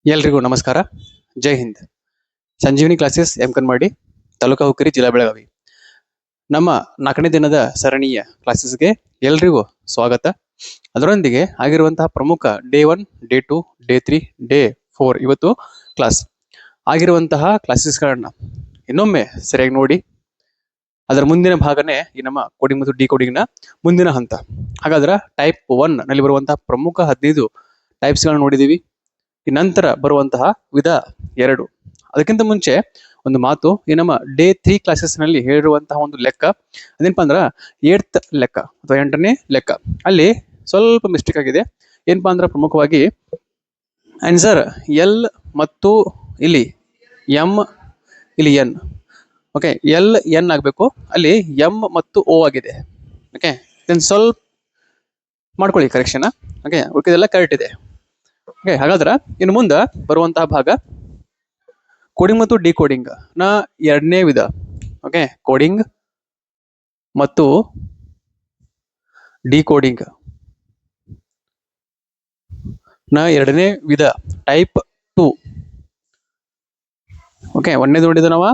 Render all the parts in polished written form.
ಎಲ್ರಿಗೂ ನಮಸ್ಕಾರ. ಜೈ ಹಿಂದ್. ಸಂಜೀವಿನಿ classes M ಕನ್ಮಾಡಿ, taluka Hukkeri, ಜಿಲ್ಲಾ ಬೆಳಗಾವಿ. ನಮ್ಮ 4ನೇ ದಿನದ ಸರಣಿಯ ಕ್ಲಾಸಸ್ಗೆ ಎಲ್ರಿಗೂ ಸ್ವಾಗತ. ಅದರೊಂದಿಗೆ ಆಗಿರುವಂತಹ ಪ್ರಮುಖ ಡೇ 1, ಡೇ 2, ಡೇ 3, ಡೇ 4 ಇವತ್ತು ಕ್ಲಾಸ್ ಆಗಿರುವಂತಹ ಕ್ಲಾಸಸ್ಗಳನ್ನ ಇನ್ನೊಮ್ಮೆ ಸರಿಯಾಗಿ ನೋಡಿ. ಅದರ ಮುಂದಿನ ಭಾಗನೇ ಈ ನಮ್ಮ ಕೋಡಿಂಗ್ ಮತ್ತು ಡಿಕೋಡಿಂಗ್ನ ಮುಂದಿನ ಹಂತ. ಹಾಗಾದ್ರೆ ಟೈಪ್ 1 ನಲ್ಲಿ ಬರುವಂತಹ ಪ್ರಮುಖ 15 ಟೈಪ್ಸ್ಗಳನ್ನ ನೋಡಿದೀವಿ. ಈ ನಂತರ ಬರುವಂತಹ ವಿಧ 2. ಅದಕ್ಕಿಂತ ಮುಂಚೆ ಒಂದು ಮಾತು, ಈ ನಮ್ಮ ಡೇ 3 ಕ್ಲಾಸಸ್ ನಲ್ಲಿ ಹೇಳಿರುವಂತಹ ಒಂದು ಲೆಕ್ಕ ಅದೇನಪ್ಪ ಅಂದ್ರ 8th ಲೆಕ್ಕ ಅಥವಾ 8ನೇ ಲೆಕ್ಕ. ಅಲ್ಲಿ ಸ್ವಲ್ಪ ಮಿಸ್ಟೇಕ್ ಆಗಿದೆ. ಏನಪ್ಪಾ ಅಂದ್ರ ಪ್ರಮುಖವಾಗಿ ಆನ್ಸರ್ ಎಲ್ ಮತ್ತು ಇಲ್ಲಿ ಎಂ, ಇಲ್ಲಿ ಎನ್. ಓಕೆ, ಎಲ್ ಎನ್ ಆಗ್ಬೇಕು, ಅಲ್ಲಿ ಎಂ ಮತ್ತು ಓ ಆಗಿದೆ. ಓಕೆ, ಇದನ್ನ ಸ್ವಲ್ಪ ಮಾಡ್ಕೊಳ್ಳಿ ಕರೆಕ್ಷನ್. ಓಕೆ, ಉಳಿದೆಲ್ಲ ಕರೆಕ್ಟ್ ಇದೆ. ಓಕೆ, ಹಾಗಾದ್ರೆ ಇನ್ನು ಮುಂದೆ ಬರುವಂತಹ ಭಾಗ ಕೋಡಿಂಗ್ ಮತ್ತು ಡಿಕೋಡಿಂಗ್ ನ 2ನೇ ವಿಧ. ಓಕೆ, ಕೋಡಿಂಗ್ ಮತ್ತು ಡಿಕೋಡಿಂಗ್ ನ 2ನೇ ವಿಧ, ಟೈಪ್ 2. ಓಕೆ, 1ನೇದು ನೋಡಿದ ನಾವು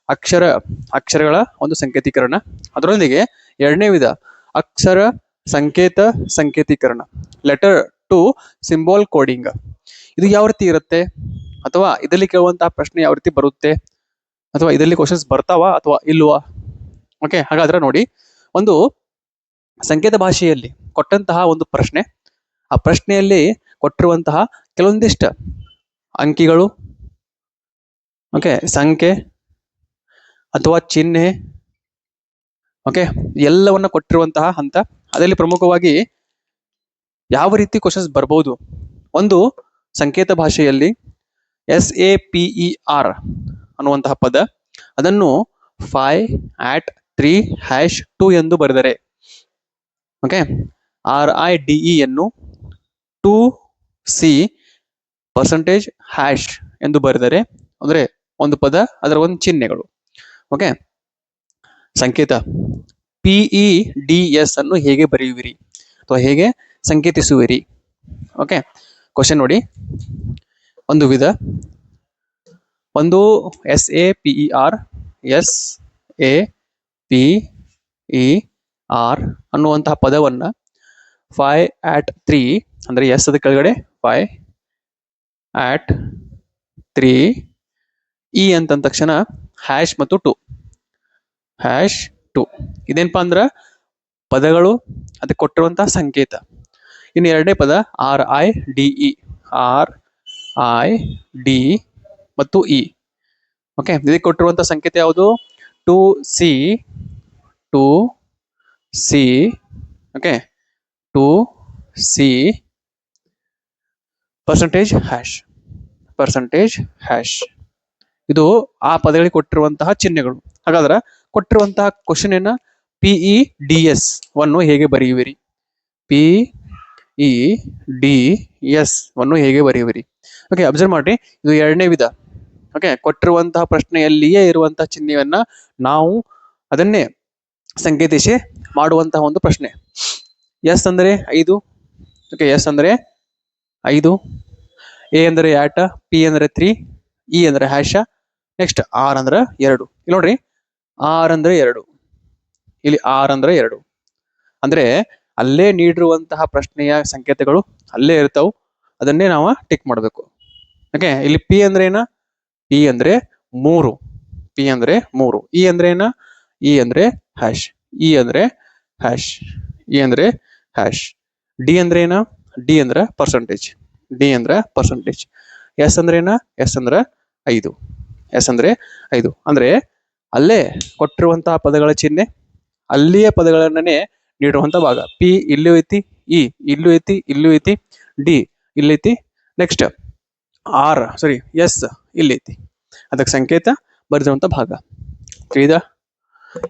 ಅಕ್ಷರಗಳ ಒಂದು ಸಂಕೇತೀಕರಣ. ಅದರೊಂದಿಗೆ 2ನೇ ವಿಧ ಅಕ್ಷರ ಸಂಕೇತೀಕರಣ, ಲೆಟರ್ ಟು ಸಿಂಬಾಲ್ ಕೋಡಿಂಗ್. ಇದು ಯಾವ ರೀತಿ ಇರುತ್ತೆ, ಅಥವಾ ಇದರಲ್ಲಿ ಕೇಳುವಂತಹ ಪ್ರಶ್ನೆ ಯಾವ ರೀತಿ ಬರುತ್ತೆ, ಅಥವಾ ಇದರಲ್ಲಿ ಕ್ವಶನ್ಸ್ ಬರ್ತಾವ ಅಥವಾ ಇಲ್ವಾ? ಓಕೆ, ಹಾಗಾದ್ರೆ ನೋಡಿ, ಒಂದು ಸಂಕೇತ ಭಾಷೆಯಲ್ಲಿ ಕೊಟ್ಟಂತಹ ಒಂದು ಪ್ರಶ್ನೆ, ಆ ಪ್ರಶ್ನೆಯಲ್ಲಿ ಕೊಟ್ಟಿರುವಂತಹ ಕೆಲವೊಂದಿಷ್ಟು ಅಂಕಿಗಳು, ಓಕೆ, ಸಂಖ್ಯೆ ಅಥವಾ ಚಿಹ್ನೆ, ಓಕೆ, ಎಲ್ಲವನ್ನ ಕೊಟ್ಟಿರುವಂತಹ ಹಂತ. ಅದರಲ್ಲಿ ಪ್ರಮುಖವಾಗಿ ಯಾವ ರೀತಿ ಕ್ವಶನ್ಸ್ ಬರ್ಬೋದು. ಒಂದು ಸಂಕೇತ ಭಾಷೆಯಲ್ಲಿ SAPER ಅನ್ನುವಂತಹ ಪದ, ಅದನ್ನು 5@3#2 ಎಂದು ಬರೆದರೆ, ಓಕೆ, RIDE ಯನ್ನು 2C% ಎಂದು ಬರೆದರೆ, ಅಂದ್ರೆ ಒಂದು ಪದ ಅದರ ಒಂದು ಚಿಹ್ನೆಗಳು. ಓಕೆ, ಸಂಕೇತ PEDS ಅನ್ನು ಹೇಗೆ ಬರೆಯುವಿರಿ ಅಥವಾ ಹೇಗೆ ಸಂಕೇತಿಸುವಿರಿ? ಓಕೆ, ಕ್ವಶನ್ ನೋಡಿ. ಒಂದು ವಿಧ, ಒಂದು SAPER ಅನ್ನುವಂತಹ ಪದವನ್ನ 5@3 ಅಂದ್ರೆ ಎಸ್ ಅದ ಕೆಳಗಡೆ 5@3 E ಅಂತ ತಕ್ಷಣ ಹ್ಯಾಶ್ ಮತ್ತು 2 ಇದೇನಪ್ಪಾ ಅಂದ್ರ ಪದಗಳು, ಅದಕ್ಕೆ ಕೊಟ್ಟಿರುವಂತಹ ಸಂಕೇತ. ಇನ್ನು 2ನೇ ಪದ RIDE ಮತ್ತು E. ಓಕೆ, ಇದಕ್ಕೆ ಕೊಟ್ಟಿರುವಂತಹ ಸಂಕೇತ ಯಾವುದು? 2C okay, 2C%#. ಇದು ಆ ಪದಗಳಿಗೆ ಕೊಟ್ಟಿರುವಂತಹ ಚಿಹ್ನೆಗಳು. ಹಾಗಾದ್ರೆ ಕೊಟ್ಟಿರುವಂತಹ ಕ್ವಶನ್ ಏನ, PEDS ವನ್ನು ಹೇಗೆ ಬರೆಯುವಿರಿ? PEDS ವನ್ನು ಹೇಗೆ ಬರೆಯುವಿರಿ? ಓಕೆ, ಅಬ್ಸರ್ವ್ ಮಾಡಿ, ಇದು 2ನೇ ವಿಧ. ಓಕೆ, ಕೊಟ್ಟಿರುವಂತಹ ಪ್ರಶ್ನೆಯಲ್ಲಿಯೇ ಇರುವಂತಹ ಚಿಹ್ನೆಯನ್ನ ನಾವು ಅದನ್ನೇ ಸಂಕೇತಿಸಿ ಮಾಡುವಂತಹ ಒಂದು ಪ್ರಶ್ನೆ. ಎಸ್ ಅಂದ್ರೆ 5. ಓಕೆ, ಎಸ್ ಅಂದ್ರೆ 5, A ಅಂದ್ರೆ ಆಟ, P ಅಂದ್ರೆ 3, E ಅಂದ್ರೆ ಹ್ಯಾಶ, ನೆಕ್ಸ್ಟ್ R ಅಂದ್ರೆ 2. ಇಲ್ಲಿ ನೋಡ್ರಿ, R ಅಂದ್ರೆ 2, ಇಲ್ಲಿ R ಅಂದ್ರೆ 2. ಅಂದ್ರೆ ಅಲ್ಲೇ ನೀಡಿರುವಂತಹ ಪ್ರಶ್ನೆಯ ಸಂಕೇತಗಳು ಅಲ್ಲೇ ಇರ್ತಾವ, ಅದನ್ನೇ ನಾವು ಟಿಕ್ ಮಾಡಬೇಕು. ಓಕೆ, ಇಲ್ಲಿ P ಅಂದ್ರೆ ಏನ? P ಅಂದ್ರೆ 3. P ಅಂದ್ರೆ 3. E ಅಂದ್ರೆ ಏನ? E ಅಂದ್ರೆ ಹ್ಯಾಶ್, E ಅಂದ್ರೆ ಹ್ಯಾಶ್, E ಅಂದ್ರೆ ಹ್ಯಾಶ್. D ಅಂದ್ರೆ ಏನ? D ಅಂದ್ರೆ ಪರ್ಸೆಂಟೇಜ್, D ಅಂದ್ರೆ ಪರ್ಸೆಂಟೇಜ್. S ಅಂದ್ರೆ ಏನ? S ಅಂದ್ರೆ 5, S ಅಂದ್ರೆ 5. ಅಂದ್ರೆ ಅಲ್ಲೇ ಕೊಟ್ಟಿರುವಂತಹ ಪದಗಳ ಚಿಹ್ನೆ, ಅಲ್ಲಿಯ ಪದಗಳನ್ನೇ ನೀಡುವಂತ ಭಾಗ. P ಇಲ್ಲೂ ಐತಿ, E ಇಲ್ಲೂ ಐತಿ, ಇಲ್ಲೂ ಐತಿ, D ಇಲ್ಲೈತಿ, ನೆಕ್ಸ್ಟ್ S ಇಲ್ಲೈತಿ. ಅದಕ್ಕೆ ಸಂಕೇತ ಬರೆದಿರುವಂತ ಭಾಗ. ತಿಳಿದ?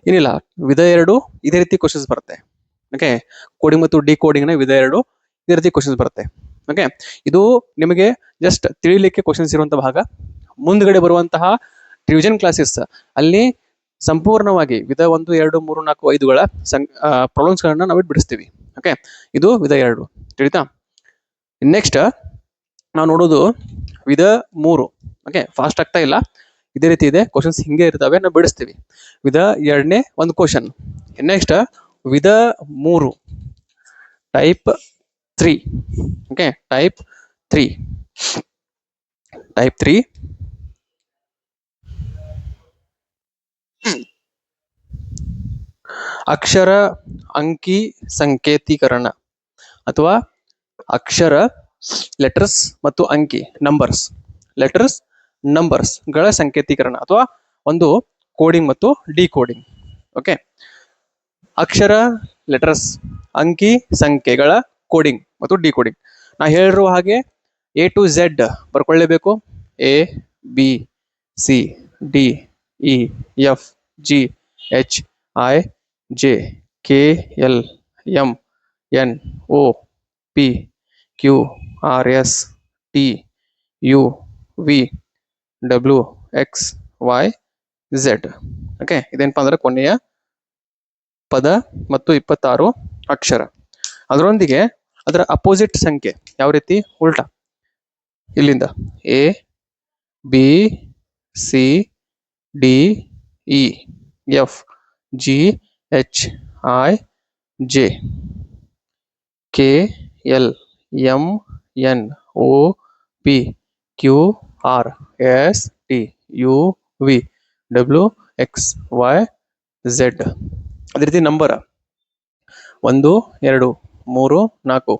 ಏನಿಲ್ಲ, ವಿಧ 2 ಇದೇ ರೀತಿ ಕ್ವಶನ್ಸ್ ಬರುತ್ತೆ. ಓಕೆ, ಕೋಡಿಂಗ್ ಮತ್ತು ಡಿಕೋಡಿಂಗ್ ನ ವಿಧ 2 ಇದೇ ರೀತಿ ಕ್ವಶನ್ಸ್ ಬರುತ್ತೆ. ಓಕೆ, ಇದು ನಿಮಗೆ ಜಸ್ಟ್ ತಿಳಿಲಿಕ್ಕೆ ಕ್ವಶನ್ಸ್ ಇರುವಂತಹ ಭಾಗ. ಮುಂದ್ಗಡೆ ಬರುವಂತಹ ರಿವಿಷನ್ ಕ್ಲಾಸಸ್ ಅಲ್ಲಿ ಸಂಪೂರ್ಣವಾಗಿ ವಿಧ 1, 2, 3, 4, 5ಗಳ ಪ್ರಾಬ್ಲಮ್ಸ್ ಗಳನ್ನ ನಾವು ಬಿಡಿಸ್ತೀವಿ. ಓಕೆ, ಇದು ವಿಧ 2. ತಿಳಿತಾ? ನೆಕ್ಸ್ಟ್ ನಾವು ನೋಡೋದು ವಿಧ 3. ಓಕೆ, ಫಾಸ್ಟ್ ಆಗ್ತಾ ಇಲ್ಲ, ಇದೇ ರೀತಿ ಇದೆ ಕ್ವಶನ್ಸ್, ಹಿಂಗೆ ಇರ್ತವೆ, ನಾವು ಬಿಡಿಸ್ತೀವಿ. ವಿಧ 2ನೇ ಒಂದು ಕ್ವಶನ್. ನೆಕ್ಸ್ಟ್ ವಿಧ 3 ಟೈಪ್ 3. ಓಕೆ, ಟೈಪ್ 3 ಅಕ್ಷರ ಅಂಕಿ ಸಂಕೇತೀಕರಣ ಅಥವಾ ಅಕ್ಷರ ಲೆಟರ್ಸ್ ಮತ್ತು ಅಂಕಿ ನಂಬರ್ಸ್ ಗಳ ಸಂಕೇತೀಕರಣ ಅಥವಾ ಒಂದು ಕೋಡಿಂಗ್ ಮತ್ತು ಡಿಕೋಡಿಂಗ್. ಓಕೆ, ಅಕ್ಷರ ಲೆಟರ್ಸ್ ಅಂಕಿ ಸಂಖ್ಯೆಗಳ ಕೋಡಿಂಗ್ ಮತ್ತು ಡಿಕೋಡಿಂಗ್. ನಾ ಹೇಳಿರುವ ಹಾಗೆ A to Z ಬರ್ಕೊಳ್ಳೇಬೇಕು. A B C D E F G H I J K L M N O P Q R S T U V W X Y Z. Okay, ಇದೇನಪ್ಪ ಅಂದ್ರೆ ಕೊನೆಯ ಪದ ಮತ್ತು 26 ಅಕ್ಷರ. ಅದರೊಂದಿಗೆ ಅದರ ಅಪೋಸಿಟ್ ಸಂಖ್ಯೆ ಯಾವ ರೀತಿ, ಉಲ್ಟಾ, ಇಲ್ಲಿಂದ A B C D E F G H I J K L M N O P Q R S T U V W X Y Z. ಅದೇ ರೀತಿ ನಂಬರ್ 1 2 3 4 5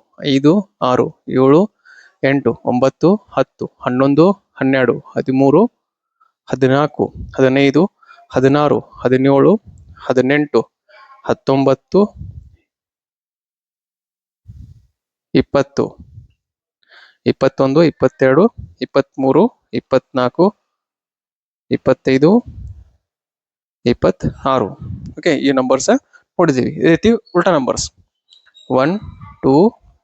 6 7 8 9 10 11 12 13 14 15 16 17 18 19 20 21 22 23 24 25 26. ಓಕೆ, ಈ ನಂಬರ್ಸ್ ನೋಡಿದೀವಿ. ಇದೇ ರೀತಿ ಉಲ್ಟಾ ನಂಬರ್ಸ್ 1 2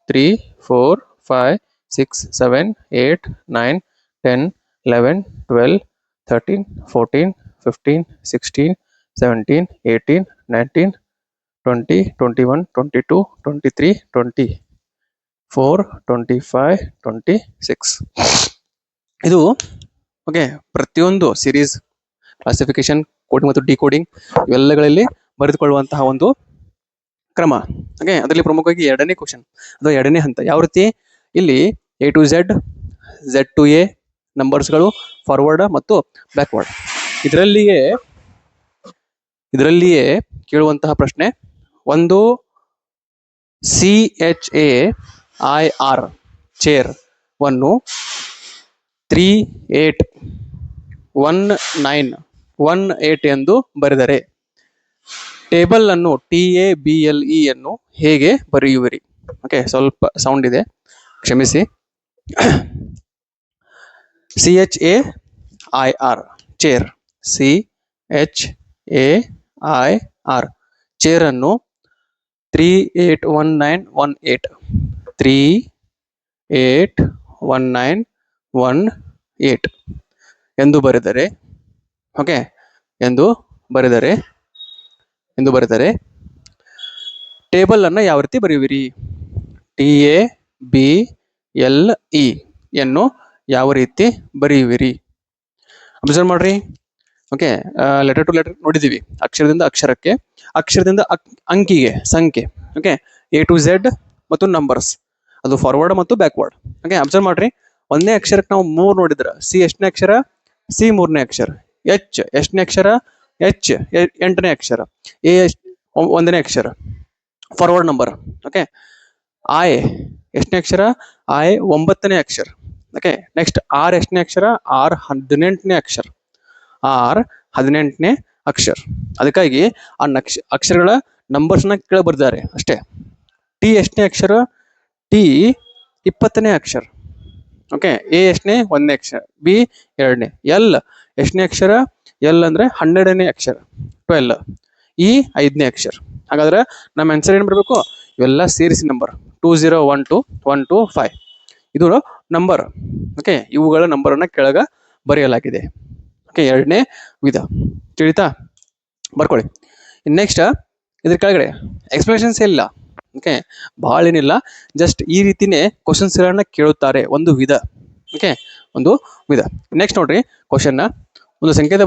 3 4 5 6 7 8 9 10 11 12 13 14 15 16 17 18 19 20 21 22 23 24 25 26. ಇದು ಓಕೆ, ಪ್ರತಿಯೊಂದು series classification, coding ಮತ್ತು ಡಿಕೋಡಿಂಗ್ ಇವೆಲ್ಲಗಳಲ್ಲಿ ಬರೆದುಕೊಳ್ಳುವಂತಹ ಒಂದು ಕ್ರಮ. ಓಕೆ, ಅದರಲ್ಲಿ ಪ್ರಮುಖವಾಗಿ 2ನೇ ಕ್ವಶನ್ ಅಥವಾ 2ನೇ ಹಂತ. ಯಾವ ರೀತಿ, ಇಲ್ಲಿ A to Z, Z to A ನಂಬರ್ಸ್ಗಳು ಫಾರ್ವರ್ಡ್ ಮತ್ತು ಬ್ಯಾಕ್ವರ್ಡ್. ಇದರಲ್ಲಿಯೇ ಕೇಳುವಂತಹ ಪ್ರಶ್ನೆ, ಒಂದು CHAIR ಚೇರ್ ವನ್ನು 381918 ಎಂದು ಬರೆದರೆ ಟೇಬಲ್ ಅನ್ನು TABLE ಅನ್ನು ಹೇಗೆ ಬರೆಯುವಿರಿ? ಓಕೆ, ಸ್ವಲ್ಪ ಸೌಂಡ್ ಇದೆ, ಕ್ಷಮಿಸಿ. CHAIR ಚೇರ್, CHAIR ಚೇರ್ ಅನ್ನು 381918 ಎಂದು ಬರೆದರೆ, ಓಕೆ, ಎಂದು ಬರೆದರೆ ಟೇಬಲ್ ಅನ್ನ ಯಾವ ರೀತಿ ಬರೆಯುವಿರಿ? TABLE ಯನ್ನು ಯಾವ ರೀತಿ ಬರೆಯುವಿರಿ? ಅಬ್ಸರ್ವ್ ಮಾಡ್ರಿ. ಓಕೆ, ಲೆಟರ್ ಟು ಲೆಟರ್ ನೋಡಿದೀವಿ, ಅಕ್ಷರದಿಂದ ಅಕ್ಷರಕ್ಕೆ, ಅಕ್ಷರದಿಂದ ಅಂಕಿಗೆ ಸಂಖ್ಯೆ. ಓಕೆ, A to Z ಮತ್ತು ನಂಬರ್ಸ್, ಅದು ಫಾರ್ವರ್ಡ್ ಮತ್ತು ಬ್ಯಾಕ್ವರ್ಡ್. ಓಕೆ, ಅಬ್ಸರ್ವ್ ಮಾಡ್ರಿ. ಒಂದನೇ ಅಕ್ಷರಕ್ಕೆ ನಾವು 3 ನೋಡಿದ್ರ, C ಎಷ್ಟನೇ ಅಕ್ಷರ? C 3ನೇ ಅಕ್ಷರ. H ಎಷ್ಟನೇ ಅಕ್ಷರ? H 8ನೇ ಅಕ್ಷರ. A 1ನೇ ಅಕ್ಷರ, ಫಾರ್ವರ್ಡ್ ನಂಬರ್. ಓಕೆ, I ಎಷ್ಟನೇ ಅಕ್ಷರ? I 9ನೇ ಅಕ್ಷರ. ಓಕೆ, ನೆಕ್ಸ್ಟ್ R ಎಷ್ಟನೇ ಅಕ್ಷರ? R 18ನೇ ಅಕ್ಷರ. R 18ನೇ ಅಕ್ಷರ. ಅದಕ್ಕಾಗಿ ಆ ಅಕ್ಷರಗಳ ನಂಬರ್ಸ್ನ ಕೆಳಗೆ ಬರ್ತಾರೆ ಅಷ್ಟೇ. T ಎಷ್ಟನೇ ಅಕ್ಷರ? T 20ನೇ ಅಕ್ಷರ. ಓಕೆ, A ಎಷ್ಟನೇ? 1ನೇ ಅಕ್ಷರ. B 2ನೇ. L ಎಷ್ಟನೇ ಅಕ್ಷರ? L ಅಂದ್ರೆ 12ನೇ ಅಕ್ಷರ, 12. E 5ನೇ ಅಕ್ಷರ. ಹಾಗಾದ್ರೆ ನಮ್ಮ ಆನ್ಸರ್ ಏನ್ ಬರಬೇಕು? ಇವೆಲ್ಲ ಸೇರಿಸಿ ನಂಬರ್ 2012 125 ಇದು ನಂಬರ್. ಓಕೆ, ಇವುಗಳ ನಂಬರ್ ಅನ್ನ ಕೆಳಗ ಬರೆಯಲಾಗಿದೆ. ಓಕೆ, 2ನೇ ವಿಧ ತಿಳಿತಾ? ಬರ್ಕೊಳ್ಳಿ. ನೆಕ್ಸ್ಟ್ ಇದ್ರ ಕೆಳಗಡೆ ಎಕ್ಸ್ಪ್ಲನೇಷನ್ಸ್ ಇಲ್ಲ. ಓಕೆ, ಬಹಳ ಏನಿಲ್ಲ, ಜಸ್ಟ್ ಈ ರೀತಿನೇ ಕ್ವಶನ್ಸ್ ಗಳನ್ನ ಕೇಳುತ್ತಾರೆ, ಒಂದು ವಿಧ. ಓಕೆ, ಒಂದು ವಿಧ. ನೆಕ್ಸ್ಟ್ ನೋಡ್ರಿ ಕ್ವಶನ್, ಒಂದು ಸಂಕೇತ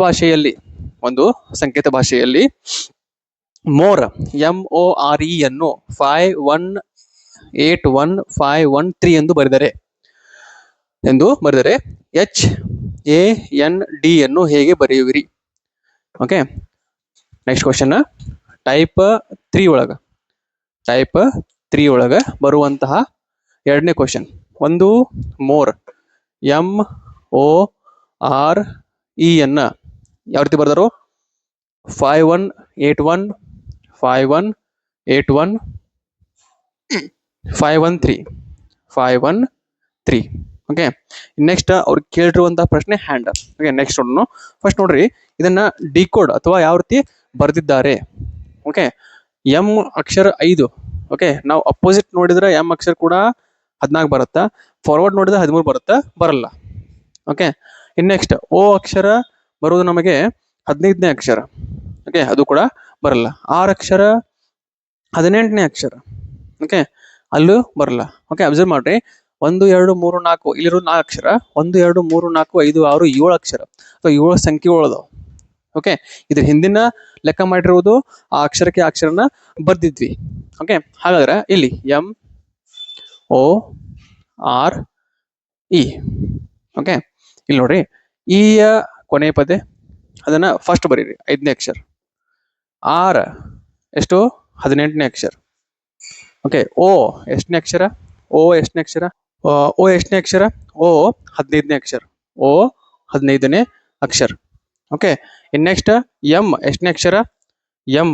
ಭಾಷೆಯಲ್ಲಿ ಮೋರ್ MORE ಅನ್ನು 51815113 ಎಂದು ಬರೆದರೆ HAND ಅನ್ನು ಹೇಗೆ ಬರೆಯುವಿರಿ? ಓಕೆ, ನೆಕ್ಸ್ಟ್ ಕ್ವಶನ್, ಟೈಪ್ 3 ಒಳಗ ಬರುವಂತಹ ಎರಡನೇ ಕ್ವಶನ್, ಒಂದು ಮೋರ್ MORE ಅನ್ನ ಯಾವ ರೀತಿ ಬರ್ದರು? 51815113 ಓಕೆ. ನೆಕ್ಸ್ಟ್ ಅವ್ರು ಕೇಳಿರುವಂತಹ ಪ್ರಶ್ನೆ ಹ್ಯಾಂಡ್. ಓಕೆ, ನೆಕ್ಸ್ಟ್ ಫಸ್ಟ್ ನೋಡ್ರಿ, ಇದನ್ನ ಡಿಕೋಡ್ ಅಥವಾ ಯಾವ ರೀತಿ ಬರೆದಿದ್ದಾರೆ. ಓಕೆ, ಎಂ ಅಕ್ಷರ 5. ಓಕೆ, ನಾವು ಅಪೋಸಿಟ್ ನೋಡಿದ್ರೆ ಎಂ ಅಕ್ಷರ ಕೂಡ 14 ಬರುತ್ತಾ, ಫಾರ್ವರ್ಡ್ ನೋಡಿದ್ರೆ 13 ಬರುತ್ತಾ? ಬರಲ್ಲ. ಓಕೆ, ಇನ್ ನೆಕ್ಸ್ಟ್ ಓ ಅಕ್ಷರ ಬರುವುದು ನಮಗೆ 15ನೇ ಅಕ್ಷರ. ಓಕೆ, ಅದು ಕೂಡ ಬರಲ್ಲ. ಆರ್ ಅಕ್ಷರ 18ನೇ ಅಕ್ಷರ. ಓಕೆ, ಅಲ್ಲೂ ಬರಲ್ಲ. ಓಕೆ, ಅಬ್ಸರ್ವ್ ಮಾಡ್ರಿ, 1 2 3 4 ಇಲ್ಲಿರೋ 4 ಅಕ್ಷರ, 1 2 3 4 5 6 7 ಅಕ್ಷರ ಅಥವಾ 7 ಸಂಖ್ಯೆಗಳು. ಓಕೆ, ಇದ್ರ ಹಿಂದಿನ ಲೆಕ್ಕ ಮಾಡಿರುವುದು ಆ ಅಕ್ಷರಕ್ಕೆ ಅಕ್ಷರನ ಬರ್ದಿದ್ವಿ. ಓಕೆ, ಹಾಗಾದ್ರೆ ಇಲ್ಲಿ MORE. ಓಕೆ, ಇಲ್ಲಿ ನೋಡ್ರಿ, ಈ ಕೊನೆ ಪದೇ ಅದನ್ನ ಫಸ್ಟ್ ಬರೀರಿ, 5ನೇ ಅಕ್ಷರ. ಆರ್ ಎಷ್ಟು? 18ನೇ ಅಕ್ಷರ. ಓಕೆ, ಓ ಎಷ್ಟನೇ ಅಕ್ಷರ? ಓ 15ನೇ ಅಕ್ಷರ. ಓ 15ನೇ ಅಕ್ಷರ. ಓಕೆ, ಇನ್ ನೆಕ್ಸ್ಟ್ ಎಂ ಎಷ್ಟನೇ ಅಕ್ಷರ? ಎಂ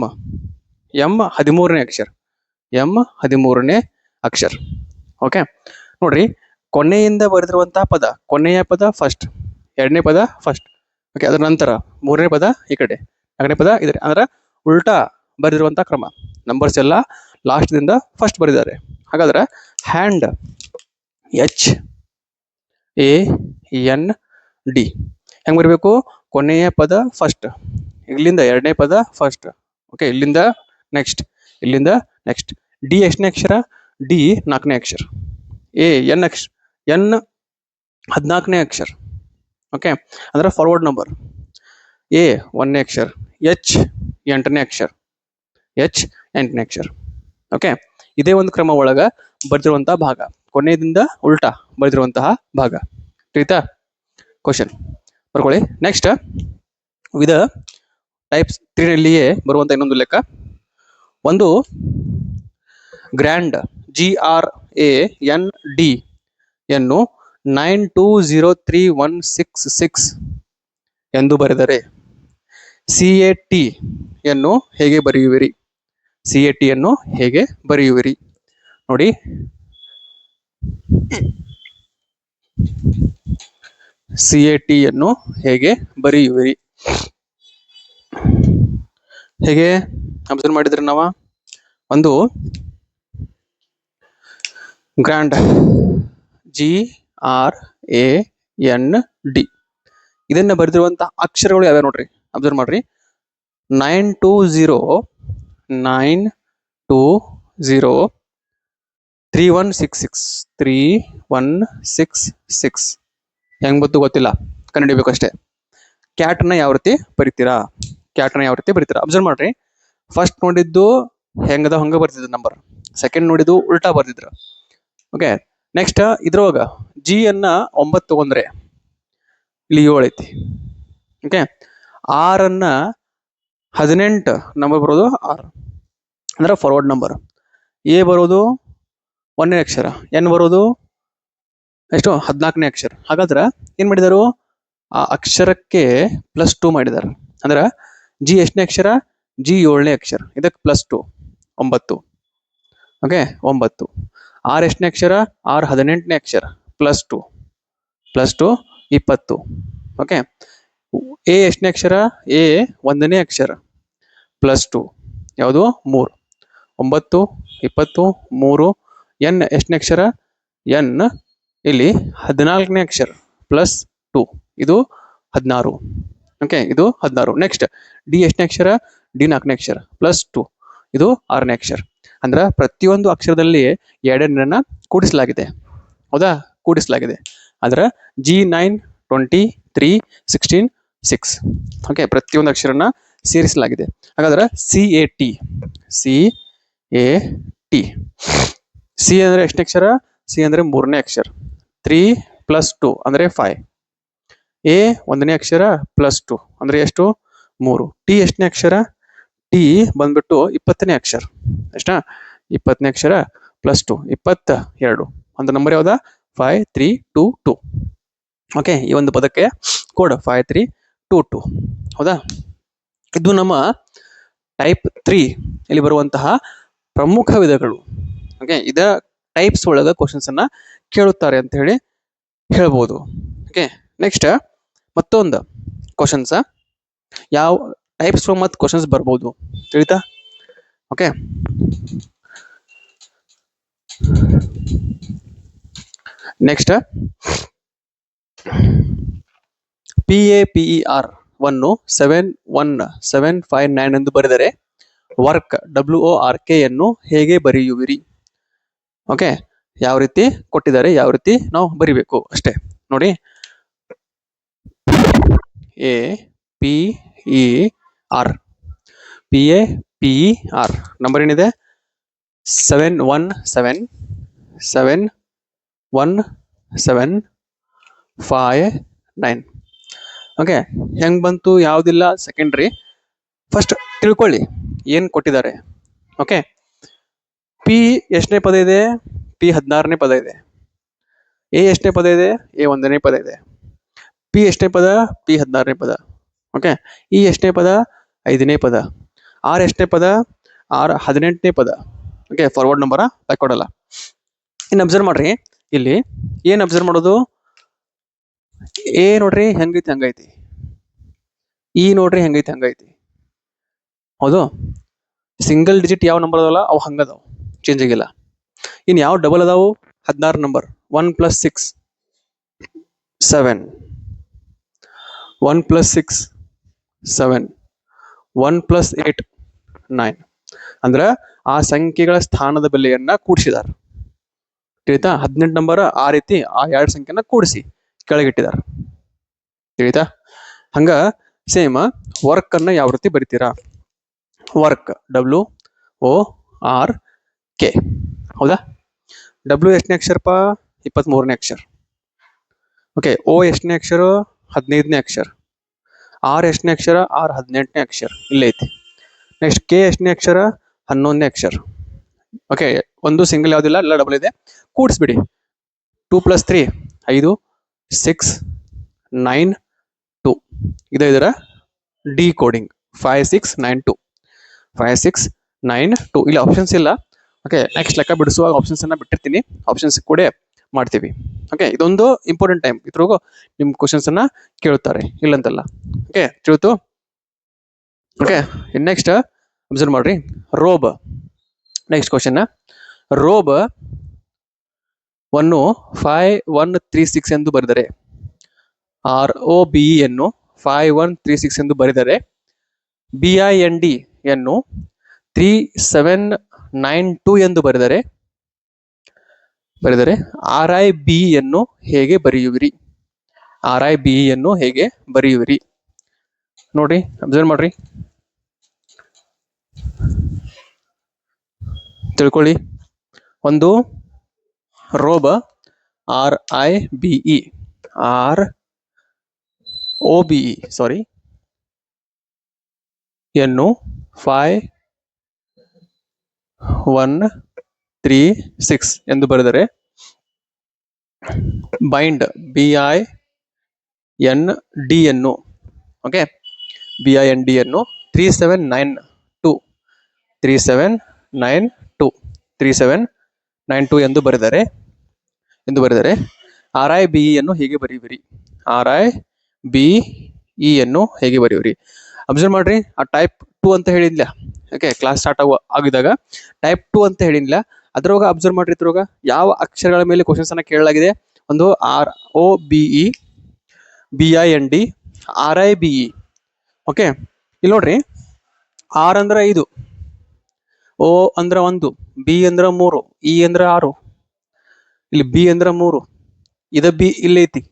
13ನೇ ಅಕ್ಷರ. ಎಂ 13ನೇ ಅಕ್ಷರ. ಓಕೆ, ನೋಡ್ರಿ, ಕೊನೆಯಿಂದ ಬರೆದಿರುವಂತಹ ಪದ, ಕೊನೆಯ ಪದ ಫಸ್ಟ್, ಎರಡನೇ ಪದ ಫಸ್ಟ್. ಓಕೆ, ಅದರ ನಂತರ ಮೂರನೇ ಪದ ಈ ಕಡೆ, ನಾಲ್ಕನೇ ಪದ ಇದೆ. ಅಂದ್ರೆ ಉಲ್ಟಾ ಬರೆದಿರುವಂತಹ ಕ್ರಮ. ನಂಬರ್ಸ್ ಎಲ್ಲ ಲಾಸ್ಟ್ ದಿಂದ ಫಸ್ಟ್ ಬರೆದಿದ್ದಾರೆ. ಹಾಗಾದ್ರೆ ಹ್ಯಾಂಡ್ HAND ಹೆಂಗ್ ಬರಬೇಕು? ಕೊನೆಯ ಪದ ಫಸ್ಟ್, ಇಲ್ಲಿಂದ ಎರಡನೇ ಪದ ಫಸ್ಟ್. ಓಕೆ, ಇಲ್ಲಿಂದ ನೆಕ್ಸ್ಟ್, ಇಲ್ಲಿಂದ ನೆಕ್ಸ್ಟ್. ಡಿ ಎಷ್ಟನೇ ಅಕ್ಷರ? ಡಿ 4ನೇ ಅಕ್ಷರ. ಎನ್ 14ನೇ ಅಕ್ಷರ. ಓಕೆ, ಅಂದ್ರೆ ಫಾರ್ವರ್ಡ್ ನಂಬರ್. ಎ 1ನೇ ಅಕ್ಷರ. H 8ನೇ ಅಕ್ಷರ. ಓಕೆ, ಇದೇ ಒಂದು ಕ್ರಮ ಒಳಗ ಬರ್ದಿರುವಂತಹ ಭಾಗ, ಕೊನೆಯಿಂದ ಉಲ್ಟಾ ಬರ್ದಿರುವಂತಹ ಭಾಗ. ತಿಳಿತಾ? ಕ್ವಶನ್ ಬರ್ಕೊಳ್ಳಿ. ನೆಕ್ಸ್ಟ್, ವಿಧ ಟೈಪ್ಸ್ 3 ನಲ್ಲಿಯೇ ಬರುವಂತ ಇನ್ನೊಂದು ಲೆಕ್ಕ, ಒಂದು ಗ್ರ್ಯಾಂಡ್ GRAND ಯನ್ನು 920316 ಎಂದು ಬರೆದರೆ CAT ಯನ್ನು ಹೇಗೆ ಬರೆಯುವಿರಿ? CAT ಯನ್ನು ಹೇಗೆ ಬರೆಯುವಿರಿ? ನೋಡಿ, CAT ಯನ್ನು ಹೇಗೆ ಬರೆಯುವಿರಿ? ಹೇಗೆ ಅಬ್ಸರ್ವ್ ಮಾಡಿದ್ರೆ ನಾವು ಒಂದು ಗ್ರ್ಯಾಂಡ್ GRAND ಇದನ್ನ ಬರೆದಿರುವಂತಹ ಅಕ್ಷರಗಳು ಯಾವ್ಯಾವ ನೋಡ್ರಿ, ಅಬ್ಸರ್ವ್ ಮಾಡ್ರಿ. 9203166 ಹೆಂಗ್ ಗೊತ್ತು ಗೊತ್ತಿಲ್ಲ, ಕಂಡುಹಿಡಿಬೇಕಷ್ಟೇ. ಕ್ಯಾಟ್ನ ಯಾವ ರೀತಿ ಬರಿತೀರಾ? ಅಬ್ಸರ್ವ್ ಮಾಡ್ರಿ, ಫಸ್ಟ್ ನೋಡಿದ್ದು ಹೆಂಗದ ಹಂಗ ಬರ್ತಿದ್ರು ನಂಬರ್, ಸೆಕೆಂಡ್ ನೋಡಿದ್ದು ಉಲ್ಟಾ ಬರ್ತಿದ್ರು. ಓಕೆ, ನೆಕ್ಸ್ಟ್ ಇದ್ರೊಳಗ ಜಿ ಅನ್ನ 9 ತಗೊಂಡ್ರೆ ಇಲ್ಲಿ 7 ಐತಿ. ಓಕೆ, ಆರ್ ಅನ್ನ 18 ನಂಬರ್ ಬರೋದು 6 ಅಂದ್ರೆ ಫಾರ್ವರ್ಡ್ ನಂಬರ್. ಎ ಬರೋದು 1ನೇ ಅಕ್ಷರ, ಎನ್ ಬರೋದು ಎಷ್ಟು? 14ನೇ ಅಕ್ಷರ. ಹಾಗಾದ್ರೆ ಏನ್ ಮಾಡಿದಾರು? ಆ ಅಕ್ಷರಕ್ಕೆ +2 ಮಾಡಿದಾರೆ. ಅಂದ್ರೆ ಜಿ ಎಷ್ಟನೇ ಅಕ್ಷರ? ಜಿ 7ನೇ ಅಕ್ಷರ, ಇದಕ್ಕೆ +2 9. ಓಕೆ, 9. ಆರ್ ಎಷ್ಟನೇ ಅಕ್ಷರ? ಆರ್ 18ನೇ ಅಕ್ಷರ, +2 20. ಓಕೆ, ಎ ಎಷ್ಟನೇ ಅಕ್ಷರ? ಎ 1ನೇ ಅಕ್ಷರ, +2 ಯಾವುದು? 3. 9 20 3. ಎನ್ ಎಷ್ಟನೇ ಅಕ್ಷರ? ಎನ್ ಇಲ್ಲಿ 14ನೇ ಅಕ್ಷರ, +2 ಇದು 16. ಓಕೆ, ಇದು 16. ನೆಕ್ಸ್ಟ್ ಡಿ ಎಷ್ಟನೇ ಅಕ್ಷರ? ಡಿ 4ನೇ ಅಕ್ಷರ, +2 ಇದು 6ನೇ ಅಕ್ಷರ. ಅಂದ್ರೆ ಪ್ರತಿಯೊಂದು ಅಕ್ಷರದಲ್ಲಿ 2 ಕೂಡಿಸಲಾಗಿದೆ. ಹೌದಾ? ಕೂಡಿಸಲಾಗಿದೆ. ಅದರ G9 20 3 16 6. ಓಕೆ, ಪ್ರತಿಯೊಂದು ಅಕ್ಷರನ ಸೇರಿಸಲಾಗಿದೆ. ಹಾಗಾದ್ರೆ CAT ಸಿ ಅಂದ್ರೆ ಎಷ್ಟನೇ ಅಕ್ಷರ? ಸಿ ಅಂದ್ರೆ ಮೂರನೇ ಅಕ್ಷರ. 3 + 2 ಅಂದ್ರೆ 5. ಎ ಒಂದನೇ ಅಕ್ಷರ +2 ಅಂದ್ರೆ ಎಷ್ಟು? 3. ಟಿ ಎಷ್ಟನೇ ಅಕ್ಷರ? ಟಿ ಬಂದ್ಬಿಟ್ಟು 20ನೇ ಅಕ್ಷರ. ಎಷ್ಟಾ? 20ನೇ ಅಕ್ಷರ +2 22. ಒಂದು ನಂಬರ್ ಯಾವ್ದಾ? 5322. ಓಕೆ, ಈ ಒಂದು ಪದಕ್ಕೆ ಕೋಡ್ 5322. ಹೌದಾ? ಇದು ನಮ್ಮ ಟೈಪ್ 3 ಇಲ್ಲಿ ಬರುವಂತಹ ಪ್ರಮುಖ ವಿಧಗಳು. ಓಕೆ, ಇದ ಟೈಪ್ಸ್ ಒಳಗ ಕ್ವಶನ್ಸ್ ಅನ್ನ ಕೇಳುತ್ತಾರೆ ಅಂತ ಹೇಳಿ ಹೇಳ್ಬೋದು. ಓಕೆ, ನೆಕ್ಸ್ಟ್ ಮತ್ತೊಂದು ಕ್ವಶನ್ಸ್ ಯಾವ ಟೈಪ್ಸ್ ಮತ್ತು ಕ್ವಶನ್ಸ್ ಬರ್ಬೋದು ತಿಳಿತಾ? ಓಕೆ, ನೆಕ್ಸ್ಟ್ PAPER 17759 ಎಂದು ಬರೆದರೆ ವರ್ಕ್ WORK ಯನ್ನು ಹೇಗೆ ಬರೆಯುವಿರಿ? ಓಕೆ, ಯಾವ ರೀತಿ ಕೊಟ್ಟಿದ್ದಾರೆ, ಯಾವ ರೀತಿ ನಾವು ಬರಿಬೇಕು ಅಷ್ಟೇ ನೋಡಿ. PAPER ನಂಬರ್ ಏನಿದೆ? 7177179. ಓಕೆ, ಹೆಂಗ್ ಬಂತು? ಯಾವ್ದಿಲ್ಲ ಸೆಕೆಂಡ್ರಿ. ಫಸ್ಟ್ ತಿಳ್ಕೊಳ್ಳಿ ಏನ್ ಕೊಟ್ಟಿದ್ದಾರೆ. ಓಕೆ, ಪಿ ಎಷ್ಟನೇ ಪದ ಇದೆ? ಪಿ 16ನೇ ಪದ ಇದೆ. ಎ ಎಷ್ಟನೇ ಪದ ಇದೆ? ಎ 1ನೇ ಪದ ಇದೆ. ಪಿ ಎಷ್ಟನೇ ಪದ? ಪಿ 16ನೇ ಪದ. ಓಕೆ, ಇ ಎಷ್ಟನೇ ಪದ? 5ನೇ ಪದ. ಆರ್ ಎಷ್ಟನೇ ಪದ? ಆರ್ 18ನೇ ಪದ. ಓಕೆ, ಫಾರ್ವರ್ಡ್ ನಂಬರ ಬ್ಯಾಕ್ವರ್ಡ್ ಅಲ್ಲ. ಇನ್ನು ಅಬ್ಸರ್ವ್ ಮಾಡ್ರಿ, ಇಲ್ಲಿ ಏನ್ ಅಬ್ಸರ್ವ್ ಮಾಡೋದು? ಎ ನೋಡ್ರಿ ಹೆಂಗೈತಿ ಹಂಗೈತಿ, ಇ ನೋಡ್ರಿ ಹೆಂಗೈತಿ ಹಂಗೈತಿ. ಹೌದು, ಸಿಂಗಲ್ ಡಿಜಿಟ್ ಯಾವ ನಂಬರ್ ಅದಾವಲ್ಲ ಅವು ಹಂಗದಾವ್, ಚೇಂಜ್ ಆಗಿಲ್ಲ. ಇನ್ ಯಾವ ಡಬಲ್ ಅದಾವು? 16 ನಂಬರ್. 1 + 6 7, 1 + 6 7, 1 + 8 9. ಅಂದ್ರ ಆ ಸಂಖ್ಯೆಗಳ ಸ್ಥಾನದ ಬೆಲೆಯನ್ನ ಕೂಡಿಸಿದಾರೆ. ತಿಳಿತಾ? 18 ನಂಬರ್ ಆ ರೀತಿ ಆ ಎರಡು ಸಂಖ್ಯೆನ ಕೂಡಿಸಿ ಕೆಳಗಿಟ್ಟಿದಾರ. ತಿಳಿತಾ? ಹಂಗ ಸೇಮ್ ವರ್ಕ್ ಅನ್ನ ಯಾವ ರೀತಿ ಬರಿತೀರಾ? Work WORK. ಹೌದಾ? ಡಬ್ಲ್ಯೂ ಎಷ್ಟನೇ ಅಕ್ಷರಪ್ಪ? 23ನೇ ಅಕ್ಷರ. ಓಕೆ, ಓ ಎಷ್ಟನೇ ಅಕ್ಷರ? 15ನೇ ಅಕ್ಷರ. ಆರ್ ಎಷ್ಟನೇ ಅಕ್ಷರ? ಆರ್ 18ನೇ ಅಕ್ಷರ. ಇಲ್ಲೇ ಐತಿ. ನೆಕ್ಸ್ಟ್ ಕೆ ಎಷ್ಟನೇ ಅಕ್ಷರ? 11ನೇ ಅಕ್ಷರ. ಓಕೆ, ಒಂದು ಸಿಂಗಲ್ ಯಾವ್ದಿಲ್ಲ, ಎಲ್ಲ ಡಬಲ್ ಇದೆ. ಕೂಡಿಸ್ಬಿಡಿ. 2 + 3 5 6 9 2. ಇದರ ಡಿ ಕೋಡಿಂಗ್ 5692. 5692. ಇಲ್ಲಿ ಆಪ್ಷನ್ಸ್ ಇಲ್ಲ. ಓಕೆ, ನೆಕ್ಸ್ಟ್ ಲೆಕ್ಕ ಬಿಡಿಸುವಾಗ ಆಪ್ಷನ್ಸ್ ಅನ್ನ ಬಿಟ್ಟಿರ್ತೀನಿ, ಆಪ್ಷನ್ಸ್ ಕೂಡ ಮಾಡ್ತೀವಿ. ಓಕೆ, ಇದೊಂದು ಇಂಪಾರ್ಟೆಂಟ್ ಟೈಮ್. ಇದ್ರಾಗ ನಿಮ್ ಕ್ವಶನ್ಸ್ ಅನ್ನ ಕೇಳುತ್ತಾರೆ, ಇಲ್ಲಂತಲ್ಲ. ಓಕೆ, ತಿಳಿತು? ಓಕೆ, ನೆಕ್ಸ್ಟ್ ಅಬ್ಸರ್ವ್ ಮಾಡ್ರಿ. Robe next question. ರೋಬ್ ವನ್ನು 5136 ಎಂದು ಬರೆದರೆ, ROBE ಯನ್ನು 5136 ಎಂದು ಬರೆದರೆ, BIND ಯನ್ನು 3792 ಎಂದು ಬರೆದರೆ RIBE ಯನ್ನು ಹೇಗೆ ಬರೆಯುವಿರಿ? RIBE ಯನ್ನು ಹೇಗೆ ಬರೆಯುವಿರಿ ನೋಡಿ, ಅಬ್ಸರ್ವ್ ಮಾಡ್ರಿ, ತಿಳ್ಕೊಳ್ಳಿ. ಒಂದು ರೋಬ RIBE ROBE ಸಾರಿ ಯನ್ನು 5136 ಎಂದು ಬರೆದರೆ, ಬೈಂಡ್ BIND ಯನ್ನು ಓಕೆ BIND ಯನ್ನು 3792 ಎಂದು ಬರೆದರೆ RIBE ಯನ್ನು ಹೇಗೆ ಬರೆಯುವಿರಿ? RIBE ಯನ್ನು ಹೇಗೆ ಬರೆಯುವಿರಿ? ಅಬ್ಸರ್ವ್ ಮಾಡ್ರಿ, ಆ ಟೈಪ್ 2 ಅಂತ ಹೇಳಿದ್ಲ. ಓಕೆ, ಕ್ಲಾಸ್ ಸ್ಟಾರ್ಟ್ ಆಗಿದಾಗ ಟೈಪ್ 2 ಅಂತ ಹೇಳಿಲ್ಲ. ಅದ್ರೊಳಗ ಅಬ್ಸರ್ವ್ ಮಾಡ್ರಿ, ಇದ್ರೊಳಗ ಯಾವ ಅಕ್ಷರಗಳ ಮೇಲೆ ಕ್ವಶನ್ಸ್ ಅನ್ನ ಕೇಳಲಾಗಿದೆ? ಒಂದು ROBE, BIND, RIBE. ಓಕೆ, ಇಲ್ಲಿ ನೋಡ್ರಿ, ಆರ್ ಅಂದ್ರ 5, ಓ ಅಂದ್ರ 1, ಬಿ ಅಂದ್ರ 3, ಇ ಅಂದ್ರ 6, ಇಲ್ಲಿ ಬಿ ಅಂದ್ರ 3, ಇದ ಬಿ ಇಲ್ಲಿ ಐತಿ,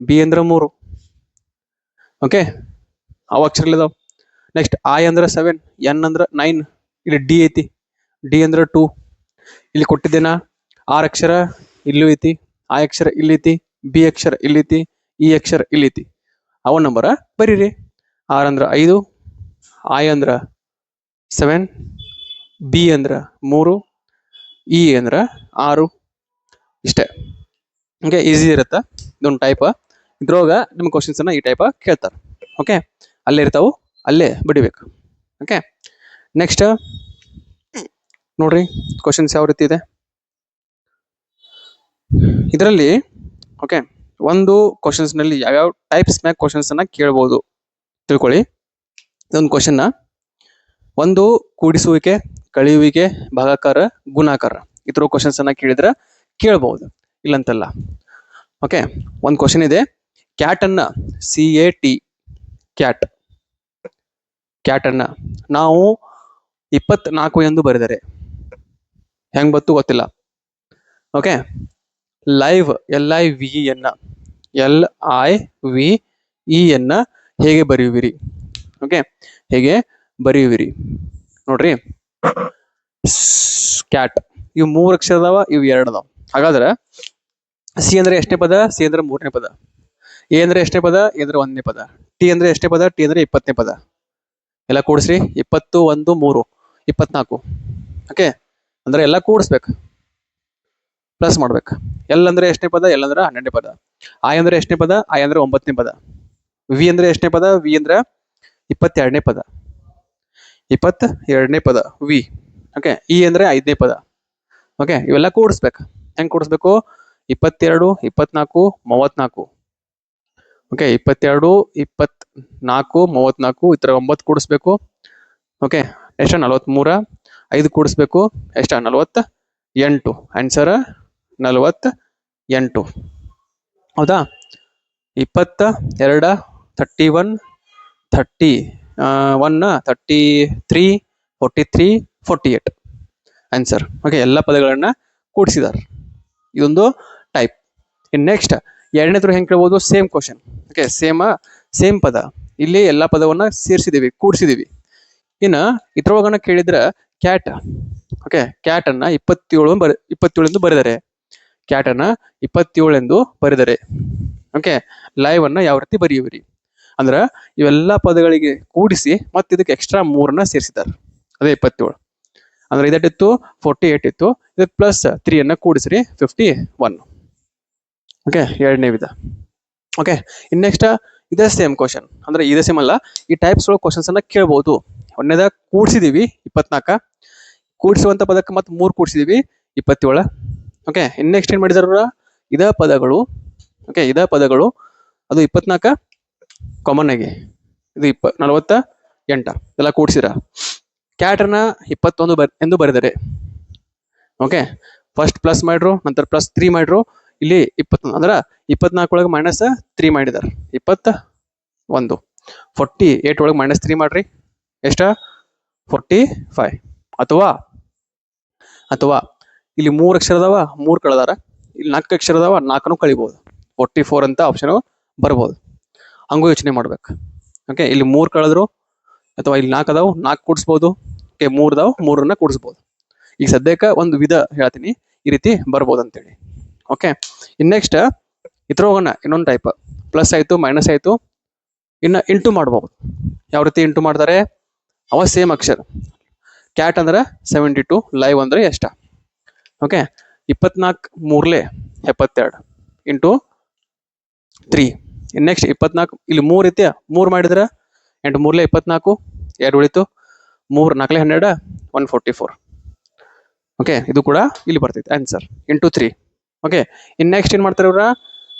ಬಿ ಅಂದ್ರ 3. ಓಕೆ, ಅವು ಅಕ್ಷರ ಇದಾವ. ನೆಕ್ಸ್ಟ್ ಐ ಅಂದ್ರ 7, ಎನ್ ಅಂದ್ರ 9, ಇಲ್ಲಿ ಡಿ ಐತಿ, ಡಿ ಅಂದ್ರ 2. ಇಲ್ಲಿ ಕೊಟ್ಟಿದ್ದೇನ, ಆರ್ ಅಕ್ಷರ ಇಲ್ಲೂ ಐತಿ, ಐ ಅಕ್ಷರ ಇಲ್ಲಿ ಐತಿ, ಬಿ ಅಕ್ಷರ ಇಲ್ಲಿ ಐತಿ, ಇ ಅಕ್ಷರ ಇಲ್ಲಿ ಐತಿ. ಅವ ನಂಬರ ಬರೀರಿ. ಆರ್ ಅಂದ್ರ 5, ಐ ಅಂದ್ರ 7, ಬಿ ಅಂದ್ರ 3, ಇ ಅಂದ್ರ 6. ಇಷ್ಟೇ. ಓಕೆ, ಈಸಿ ಇರುತ್ತೆ. ಇದೊಂದು ಟೈಪ್. ಇದ್ರೊಳಗ ನಿಮ್ಮ ಕ್ವಶನ್ಸ್ ಅನ್ನ ಈ ಟೈಪ್ ಕೇಳ್ತಾರೆ. ಓಕೆ, ಅಲ್ಲೇ ಇರ್ತಾವು, ಅಲ್ಲೇ ಬಡಿಬೇಕು. ಓಕೆ, ನೆಕ್ಸ್ಟ್ ನೋಡ್ರಿ ಕ್ವಶನ್ಸ್ ಯಾವ ರೀತಿ ಇದೆ ಇದರಲ್ಲಿ. ಓಕೆ, ಒಂದು ಕ್ವಶನ್ಸ್ ನಲ್ಲಿ ಯಾವ್ಯಾವ ಟೈಪ್ಸ್ ಮ್ಯಾಗ ಕ್ವಶನ್ಸ್ ಅನ್ನ ಕೇಳ್ಬೋದು ತಿಳ್ಕೊಳ್ಳಿ. ಇದೊಂದು ಕ್ವಶನ್, ಒಂದು ಕೂಡಿಸುವಿಕೆ, ಕಳೆಯುವಿಕೆ, ಭಾಗಾಕಾರ, ಗುಣಾಕಾರ, ಇತರ ಕ್ವಶನ್ಸ್ ಅನ್ನ ಕೇಳಿದ್ರೆ ಕೇಳಬಹುದು, ಇಲ್ಲಂತಲ್ಲ. ಓಕೆ, ಒಂದು ಕ್ವಶನ್ ಇದೆ. ಕ್ಯಾಟ್ ಅನ್ನ CAT, ಕ್ಯಾಟ್, ಕ್ಯಾಟ್ ಅನ್ನ ನಾವು 24 ಎಂದು ಬರೆದರೆ ಹೆಂಗ್ ಬತ್ತು ಗೊತ್ತಿಲ್ಲ. ಓಕೆ, ಲೈವ್ LIVE ಹೇಗೆ ಬರೆಯುವಿರಿ? ಓಕೆ, ಹೇಗೆ ಬರೆಯುವಿರಿ ನೋಡ್ರಿ. ಕ್ಯಾಟ್, ಇವು 3 ಅಕ್ಷರ ಅದಾವ, ಇವು 2 ಅದಾವ. ಹಾಗಾದ್ರೆ ಸಿ ಅಂದ್ರೆ ಎಷ್ಟನೇ ಪದ? ಸಿ ಅಂದ್ರೆ 3ನೇ ಪದ. ಎ ಅಂದ್ರೆ ಎಷ್ಟನೇ ಪದ? ಎ ಅಂದ್ರೆ 1ನೇ ಪದ. ಟಿ ಅಂದ್ರೆ ಎಷ್ಟನೇ ಪದ? ಟಿ ಅಂದ್ರೆ 20ನೇ ಪದ. ಎಲ್ಲ ಕೂಡಿಸ್ರಿ. 20, 1, 3, 24. ಓಕೆ, ಅಂದ್ರೆ ಎಲ್ಲ ಕೂಡಿಸ್ಬೇಕು, ಪ್ಲಸ್ ಮಾಡ್ಬೇಕು. ಎಲ್ ಅಂದ್ರೆ ಎಷ್ಟನೇ ಪದ? ಎಲ್ ಅಂದ್ರೆ 12ನೇ ಪದ. ಐ ಅಂದ್ರೆ ಎಷ್ಟನೇ ಪದ? ಐ ಅಂದ್ರೆ 9ನೇ ಪದ. ವಿ ಅಂದ್ರೆ ಎಷ್ಟನೇ ಪದ? ವಿ ಅಂದ್ರೆ 22ನೇ ಪದ. 22ನೇ ಪದ ವಿ. ಓಕೆ, ಇ ಅಂದ್ರೆ 5ನೇ ಪದ. ಓಕೆ, ಇವೆಲ್ಲ ಕೂಡಿಸ್ಬೇಕು. ಹೆಂಗ್ ಕೂಡಿಸ್ಬೇಕು? 22, 24, 34. ಓಕೆ, 22, 24, 34, ಈ ತರ 9 ಕೂಡಿಸ್ಬೇಕು. ಓಕೆ, ಎಷ್ಟ? 43. 5 ಕೂಡಿಸ್ಬೇಕು, ಎಷ್ಟ? 48. ಆನ್ಸರ್ 48. ಹೌದಾ? 22, 31, 31, 33, 43, 48 ಆನ್ಸರ್. ಓಕೆ, ಎಲ್ಲ ಪದಗಳನ್ನ ಕೂಡಿಸಿದಾರೆ. ಇದೊಂದು ಟೈಪ್. ಇನ್ ನೆಕ್ಸ್ಟ್ ಎರಡನೇ ತರ ಹೆಂಗ್ ಕೇಳ್ಬೋದು? Same question. ಓಕೆ, ಸೇಮ್ ಪದ, ಇಲ್ಲಿ ಎಲ್ಲಾ ಪದವನ್ನ ಸೇರಿಸಿದೀವಿ, ಕೂಡಿಸಿದೀವಿ. ಇನ್ನ ಇದ್ರೊಳಗನ ಕೇಳಿದ್ರ ಕ್ಯಾಟ್. ಓಕೆ, ಕ್ಯಾಟ್ ಅನ್ನ 27 ಎಂದು ಬರೆದರೆ, ಕ್ಯಾಟ್ ಅನ್ನ 27 ಎಂದು ಬರೆದರೆ. ಓಕೆ, ಲೈವ್ ಅನ್ನ ಯಾವ ರೀತಿ ಬರೆಯುವಿರಿ? ಅಂದ್ರ ಇವೆಲ್ಲಾ ಪದಗಳಿಗೆ ಕೂಡಿಸಿ ಮತ್ತೆ ಇದಕ್ಕೆ ಎಕ್ಸ್ಟ್ರಾ 3ನ್ನ ಸೇರಿಸಿದ್ದಾರೆ, ಅದೇ 27. ಅಂದ್ರೆ ಇದಟ್ಟಿತ್ತು 48 ಇತ್ತು, ಇದಕ್ಕೆ ಪ್ಲಸ್ 3 ಅನ್ನ ಕೂಡಿಸ್ರಿ 51. ಓಕೆ, ಎರಡನೇ ವಿಧ. ಓಕೆ, ಇನ್ ನೆಕ್ಸ್ಟ್ ಇದೇ ಸೇಮ್ ಕ್ವಶನ್. ಅಂದ್ರೆ ಇದೇ ಸೇಮ್ ಅಲ್ಲ, ಈ ಟೈಪ್ಸ್ ಒಳಗೆ ಕ್ವಶನ್ಸ್ ಅನ್ನ ಕೇಳ್ಬಹುದು. ಒಂದೇದಾಗ ಕೂಡಿಸಿದೀವಿ 24, ಕೂಡಿಸುವಂತ ಪದಕ್ಕೆ ಮತ್ತೆ 3 ಕೂಡಿಸಿದೀವಿ 27. ಓಕೆ, ಇನ್ ನೆಕ್ಸ್ಟ್ ಏನ್ ಮಾಡಿದಾರ? ಇದ ಪದಗಳು. ಓಕೆ, ಇದ ಪದಗಳು, ಅದು 24 ಕಾಮನ್ ಆಗಿ, ಇದು 48 ಎಲ್ಲ ಕೂಡಿಸಿರ ಕ್ಯಾಟ್ ಅನ್ನ 21 ಎಂದು ಬರೆದರೆ. ಓಕೆ, ಫಸ್ಟ್ ಪ್ಲಸ್ ಮಾಡ್ರು, ನಂತರ ಪ್ಲಸ್ 3 ಮಾಡ್ರು. ಇಲ್ಲಿ 20 ಅಂದ್ರ 24 ಒಳಗೆ -3 ಮಾಡಿದಾರ, 21. 48 ಒಳಗೆ -3 ಮಾಡ್ರಿ, ಎಷ್ಟ? 45. ಅಥವಾ ಇಲ್ಲಿ 3 ಅಕ್ಷರ ಅದಾವ, 3 ಕಳೆದಾರ. ಇಲ್ಲಿ 4 ಅಕ್ಷರ ಅದಾವ, 4 ಕಳಿಬಹುದು. 44 ಅಂತ ಆಪ್ಷನ್ ಬರ್ಬೋದು. ಹಂಗೂ ಯೋಚನೆ ಮಾಡ್ಬೇಕು. ಓಕೆ, ಇಲ್ಲಿ 3 ಕಳೆದ್ರು, ಅಥವಾ ಇಲ್ಲಿ 4 ಅದಾವ, 4 ಕೂಡಿಸ್ಬೋದು. ಓಕೆ, 3 ಅದಾವ, 3ನ್ನ ಕೂಡಿಸ್ಬೋದು. ಈಗ ಸದ್ಯಕ್ಕೆ ಒಂದು ವಿಧ ಹೇಳ್ತೀನಿ, ಈ ರೀತಿ ಬರ್ಬೋದು ಅಂತೇಳಿ. ಓಕೆ, ಇನ್ ನೆಕ್ಸ್ಟ್ ಇದ್ರ ಹೋಗೋಣ. ಇನ್ನೊಂದು ಟೈಪ್, ಪ್ಲಸ್ ಆಯ್ತು, ಮೈನಸ್ ಆಯ್ತು, ಇನ್ನು ಇಂಟು ಮಾಡ್ಬೋದು. ಯಾವ ರೀತಿ ಇಂಟು ಮಾಡ್ತಾರೆ? ಅವ ಸೇಮ್ ಅಕ್ಷರ. ಕ್ಯಾಟ್ ಅಂದ್ರೆ 72, ಲೈವ್ ಅಂದ್ರೆ ಎಷ್ಟ? Okay, 24 3 72 into 3. ಇನ್ ನೆಕ್ಸ್ಟ್ 24, ಇಲ್ಲಿ 3 ಐತೆ, 3 ಮಾಡಿದ್ರೆ 8 3 24, 2 ಉಳಿತು, 3 4 12, 144. ಓಕೆ, ಇದು ಕೂಡ ಇಲ್ಲಿ ಬರ್ತೈತೆ ಆನ್ಸರ್ ಇಂಟು 3. ಓಕೆ, ಇನ್ ನೆಕ್ಸ್ಟ್ ಏನ್ ಮಾಡ್ತಾರೆ ಇವ್ರ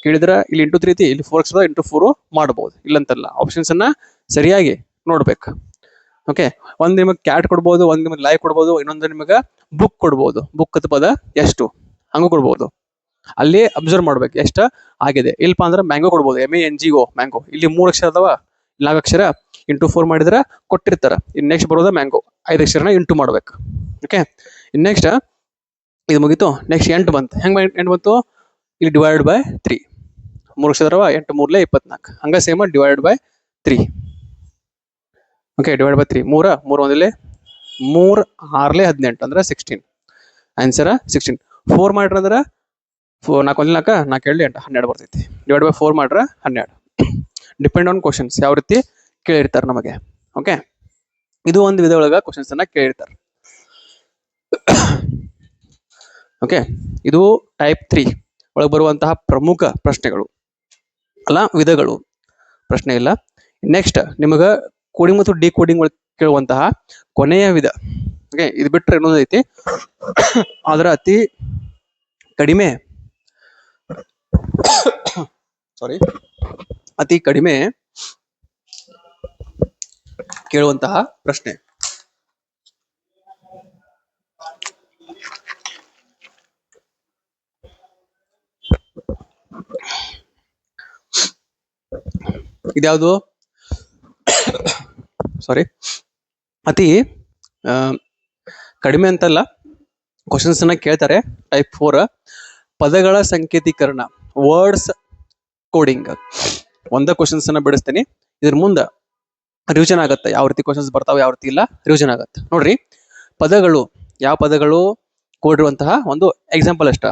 ಕೇಳಿದ್ರ? ಇಲ್ಲಿ ಇಂಟು 3 ಐತಿ, ಇಲ್ಲಿ 4 ಇಂಟು 4 ಮಾಡಬಹುದು, ಇಲ್ಲಂತಲ್ಲ. ಆಪ್ಷನ್ಸ್ ಅನ್ನ ಸರಿಯಾಗಿ ನೋಡ್ಬೇಕು. ಓಕೆ, ಒಂದ್ ನಿಮಗೆ ಕ್ಯಾಟ್ ಕೊಡ್ಬೋದು, ಒಂದ್ ನಿಮಗೆ ಲೈವ್ ಕೊಡ್ಬೋದು, ಇನ್ನೊಂದು ನಿಮಗೆ ಬುಕ್ ಕೊಡ್ಬೋದು. ಬುಕ್ ಅಂತ ಪದ ಎಷ್ಟು ಹಂಗೂ ಕೊಡ್ಬೋದು. ಅಲ್ಲಿ ಅಬ್ಸರ್ವ್ ಮಾಡ್ಬೇಕು ಎಷ್ಟ ಆಗಿದೆ. ಇಲ್ಪ ಅಂದ್ರೆ ಮ್ಯಾಂಗೋ ಕೊಡ್ಬೋದು, MANGO ಮ್ಯಾಂಗೋ. ಇಲ್ಲಿ 3 ಅಕ್ಷರ ಅದಾವ, 4 ಅಕ್ಷರ ಇಂಟು 4 ಮಾಡಿದ್ರೆ ಕೊಟ್ಟಿರ್ತಾರ. ಇನ್ ನೆಕ್ಸ್ಟ್ ಬರೋದ ಮ್ಯಾಂಗೋ, 5 ಅಕ್ಷರನ ಇಂಟು ಮಾಡ್ಬೇಕು. ಓಕೆ, ಇನ್ ನೆಕ್ಸ್ಟ್ ಇದು ಮುಗೀತು. ನೆಕ್ಸ್ಟ್ 8 ಬಂತು. ಹೆಂಗ್ 8 ಬಂತು? ಇಲ್ಲಿ ಡಿವೈಡ್ ಬೈ 3. 3 ಕ್ಷೇತ್ರವ 8 3 24. ಹಂಗ same divide by 3. Okay, divide by 3. 3 1 3 6 18 ಅಂದ್ರೆ 16. ಆನ್ಸರ್ 16. 4 ಮಾಡ್ರ ಅಂದ್ರೆ 4 4 4 4 8 12 ಬರ್ತೈತಿ. ಡಿವೈಡ್ ಬೈ 4 ಮಾಡ್ರ 12. ಡಿಪೆಂಡ್ ಆನ್ ಕ್ವಶನ್ಸ್, ಯಾವ ರೀತಿ ಕೇಳಿರ್ತಾರೆ ನಮಗೆ. ಓಕೆ, ಇದು ಒಂದು ವಿಧ ಒಳಗ ಕ್ವಶನ್ಸ್ ಅನ್ನ ಕೇಳಿರ್ತಾರೆ. ಓಕೆ, ಇದು ಟೈಪ್ 3 ಒಳಗೆ ಬರುವಂತಹ ಪ್ರಮುಖ ಪ್ರಶ್ನೆಗಳು ಅಲ್ಲ, ವಿಧಗಳು ಪ್ರಶ್ನೆ ಇಲ್ಲ. ನೆಕ್ಸ್ಟ್ ನಿಮಗ ಕೋಡಿಂಗ್ ಮತ್ತು ಡಿ ಕೋಡಿಂಗ್ ಒಳಗೆ ಕೇಳುವಂತಹ ಕೊನೆಯ ವಿಧ. ಓಕೆ, ಇದು ಬಿಟ್ಟರೆ ಇನ್ನೊಂದು ಐತಿ, ಆದ್ರೆ ಅತಿ ಕಡಿಮೆ ಅತಿ ಕಡಿಮೆ ಕೇಳುವಂತಹ ಪ್ರಶ್ನೆ. ಇದ್ಯಾವುದು? ಅತಿ ಕಡಿಮೆ ಅಂತಲ್ಲ, ಕ್ವಶನ್ಸ್ ಅನ್ನ ಕೇಳ್ತಾರೆ. ಟೈಪ್ 4 ಪದಗಳ ಸಂಕೇತೀಕರಣ, ವರ್ಡ್ಸ್ ಕೋಡಿಂಗ್. ಒಂದ ಕ್ವಶನ್ಸ್ ಅನ್ನ ಬಿಡಿಸ್ತೀನಿ, ಇದ್ರ ಮುಂದೆ ರಿವಿಷನ್ ಆಗತ್ತೆ. ಯಾವ ರೀತಿ ಕ್ವಶನ್ಸ್ ಬರ್ತಾವೆ, ಯಾವ ರೀತಿ ಇಲ್ಲ, ರಿವಿಷನ್ ಆಗತ್ತೆ. ನೋಡ್ರಿ, ಪದಗಳು, ಯಾವ ಪದಗಳು ಕೊಡಿರುವಂತಹ ಒಂದು ಎಕ್ಸಾಂಪಲ್ ಅಷ್ಟ.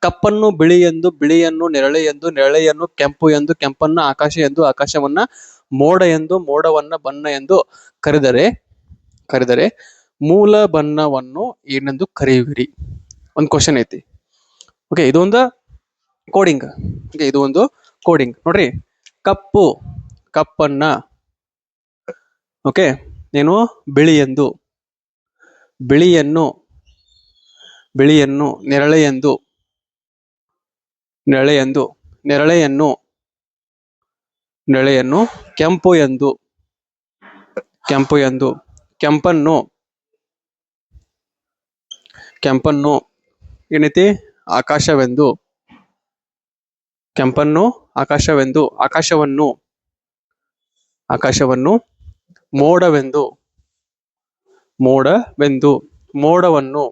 ಕಪ್ಪನ್ನು ಬಿಳಿ ಎಂದು, ಬಿಳಿಯನ್ನು ನೆರಳೆ ಎಂದು, ನೆರಳೆಯನ್ನು ಕೆಂಪು ಎಂದು, ಕೆಂಪನ್ನ ಆಕಾಶ ಎಂದು, ಆಕಾಶವನ್ನ ಮೋಡ ಎಂದು, ಮೋಡವನ್ನ ಬಣ್ಣ ಎಂದು ಕರೆದರೆ ಮೂಲ ಬಣ್ಣವನ್ನು ಏನೆಂದು ಕರೆಯುವಿರಿ? ಒಂದು ಕ್ವಶನ್ ಐತಿ. ಓಕೆ, ಇದು ಒಂದು ಕೋಡಿಂಗ್. ಓಕೆ, ಇದು ಒಂದು ಕೋಡಿಂಗ್. ನೋಡ್ರಿ, ಕಪ್ಪು, ಕಪ್ಪನ್ನ, ಓಕೆ, ಏನು ಬಿಳಿ ಎಂದು, ಬಿಳಿಯನ್ನು ನೆರಳೆ ಎಂದು, ನೆರಳೆಯನ್ನು ಕೆಂಪು ಎಂದು, ಕೆಂಪನ್ನು ಏನೈತಿ ಆಕಾಶವೆಂದು, ಆಕಾಶವನ್ನು ಮೋಡವೆಂದು, ಮೋಡವನ್ನು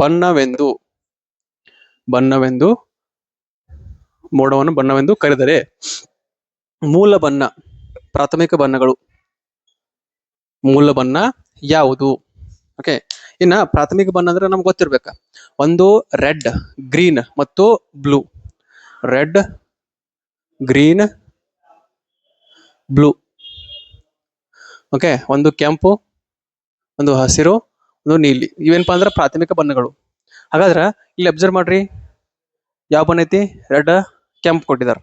ಬಣ್ಣವೆಂದು ಕರೆದರೆ ಮೂಲ ಬಣ್ಣ, ಪ್ರಾಥಮಿಕ ಬಣ್ಣಗಳು, ಮೂಲ ಬಣ್ಣ ಯಾವುದು? ಓಕೆ, ಇನ್ನ ಪ್ರಾಥಮಿಕ ಬಣ್ಣ ಅಂದ್ರೆ ನಮ್ಗೆ ಗೊತ್ತಿರ್ಬೇಕ. ಒಂದು ರೆಡ್, ಗ್ರೀನ್ ಮತ್ತು blue. Red, green, blue. Okay, ಒಂದು ಕೆಂಪು, ಒಂದು ಹಸಿರು, ಒಂದು ನೀಲಿ. ಇವೇನಪ್ಪಾ ಅಂದ್ರೆ ಪ್ರಾಥಮಿಕ ಬಣ್ಣಗಳು. ಹಾಗಾದ್ರೆ ಇಲ್ಲಿ ಅಬ್ಸರ್ವ್ ಮಾಡ್ರಿ, ಯಾವ ಬಣ್ಣ ಐತಿ? ರೆಡ್, ಕೆಂಪು ಕೊಟ್ಟಿದ್ದಾರೆ.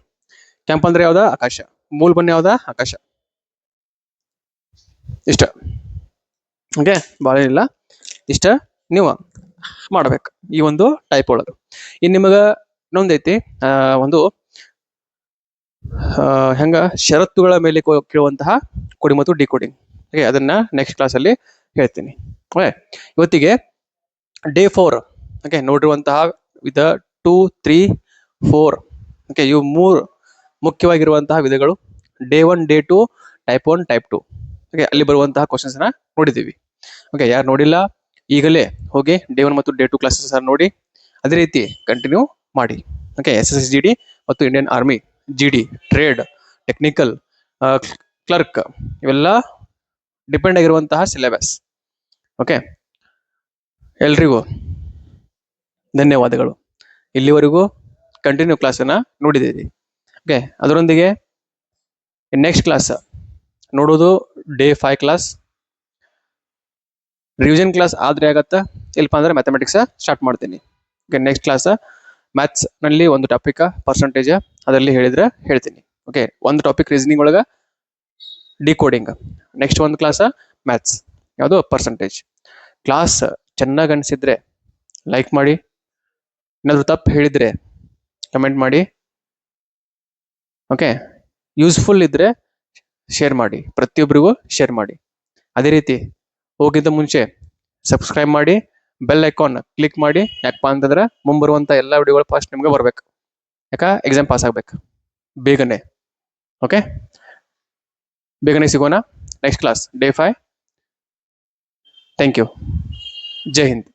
ಕೆಂಪು ಅಂದ್ರೆ ಯಾವ್ದ? ಆಕಾಶ. ಮೂಲ ಬಣ್ಣ ಯಾವ್ದ? ಆಕಾಶ. ಇಷ್ಟ. ಓಕೆ, ಭಾಳ ಇಲ್ಲ, ಇಷ್ಟ ನೀವು ಮಾಡ್ಬೇಕು ಈ ಒಂದು ಟೈಪ್ ಒಳಗೆ. ಇನ್ನು ನಿಮಗ ಇನ್ನೊಂದೈತಿ, ಒಂದು ಹೆಂಗ ಷರತ್ತುಗಳ ಮೇಲೆ ಕೇಳುವಂತಹ ಕೋಡಿಂಗ್ ಮತ್ತು ಡಿಕೋಡಿಂಗ್. ಓಕೆ, ಅದನ್ನ ನೆಕ್ಸ್ಟ್ ಕ್ಲಾಸಲ್ಲಿ ಹೇಳ್ತೀನಿ. ಓಕೆ, ಇವತ್ತಿಗೆ ಡೇ 4 ಓಕೆ ನೋಡಿರುವಂತಹ ವಿಧ 2, 3, 4. ಓಕೆ, ಇವು 3 ಮುಖ್ಯವಾಗಿರುವಂತಹ ವಿಧಗಳು. Day 1, day 2, type 1, type 2. Okay, ಅಲ್ಲಿ ಬರುವಂತಹ ಕ್ವಶನ್ಸ್ ನ ನೋಡಿದ್ದೀವಿ. ಓಕೆ, ಯಾರು ನೋಡಿಲ್ಲ ಈಗಲೇ ಹೋಗಿ ಡೇ 1 ಮತ್ತು ಡೇ 2 ಕ್ಲಾಸಸ್ ನೋಡಿ ಅದೇ ರೀತಿ ಕಂಟಿನ್ಯೂ ಮಾಡಿ. ಓಕೆ, SSSGD ಮತ್ತು Indian army, GD, trade, technical, clerk ಇವೆಲ್ಲ ಡಿಪೆಂಡ್ ಆಗಿರುವಂತಹ ಸಿಲೆಬಸ್. ಓಕೆ, ಎಲ್ರಿಗೂ ಧನ್ಯವಾದಗಳು. ಇಲ್ಲಿವರೆಗೂ ಕಂಟಿನ್ಯೂ ಕ್ಲಾಸನ್ನ ನೋಡಿದ್ದೀರಿ. ಓಕೆ, ಅದರೊಂದಿಗೆ ನೆಕ್ಸ್ಟ್ ಕ್ಲಾಸ್ ನೋಡೋದು ಡೇ 5 ಕ್ಲಾಸ್. ರಿವಿಷನ್ ಕ್ಲಾಸ್ ಆದ್ರೆ ಆಗತ್ತ, ಇಲ್ಪ ಅಂದ್ರೆ ಮ್ಯಾಥಮೆಟಿಕ್ಸ್ ಸ್ಟಾರ್ಟ್ ಮಾಡ್ತೀನಿ. ಓಕೆ, ನೆಕ್ಸ್ಟ್ ಕ್ಲಾಸ್ ಮ್ಯಾಥ್ಸ್ ನಲ್ಲಿ ಒಂದು ಟಾಪಿಕ್ ಪರ್ಸೆಂಟೇಜ್, ಅದರಲ್ಲಿ ಹೇಳಿದ್ರೆ ಹೇಳ್ತೀನಿ. ಓಕೆ, ಒಂದು ಟಾಪಿಕ್ ರೀಸನಿಂಗ್ ಒಳಗ ಡಿಕೋಡಿಂಗ್. ನೆಕ್ಸ್ಟ್ ಒಂದು ಕ್ಲಾಸ್ ಮ್ಯಾಥ್ಸ್, ಯಾವುದು? ಪರ್ಸೆಂಟೇಜ್. ಕ್ಲಾಸ್ ಚೆನ್ನಾಗಿ ಅನಿಸಿದ್ರೆ ಲೈಕ್ ಮಾಡಿ, ಏನಾದರೂ ತಪ್ಪು ಹೇಳಿದ್ರೆ ಕಮೆಂಟ್ ಮಾಡಿ. ಓಕೆ, ಯೂಸ್ಫುಲ್ ಇದ್ರೆ ಶೇರ್ ಮಾಡಿ, ಪ್ರತಿಯೊಬ್ಬರಿಗೂ ಶೇರ್ ಮಾಡಿ. ಅದೇ ರೀತಿ ಹೋಗಿದ್ದ ಮುಂಚೆ ಸಬ್ಸ್ಕ್ರೈಬ್ ಮಾಡಿ, ಬೆಲ್ ಐಕಾನ್ ಕ್ಲಿಕ್ ಮಾಡಿ. ಯಾಕಪ್ಪ ಅಂತಂದ್ರೆ ಮುಂಬರುವಂತ ಎಲ್ಲ ವಿಡಿಯೋಗಳು ಫಸ್ಟ್ ನಿಮ್ಗೆ ಬರ್ಬೇಕು. ಯಾಕ? ಎಕ್ಸಾಮ್ ಪಾಸ್ ಆಗ್ಬೇಕು ಬೇಗನೆ. ಓಕೆ, ಬೇಗನೆ ಸಿಗೋಣ next class day 5. Thank you. ಜೈ ಹಿಂದ್.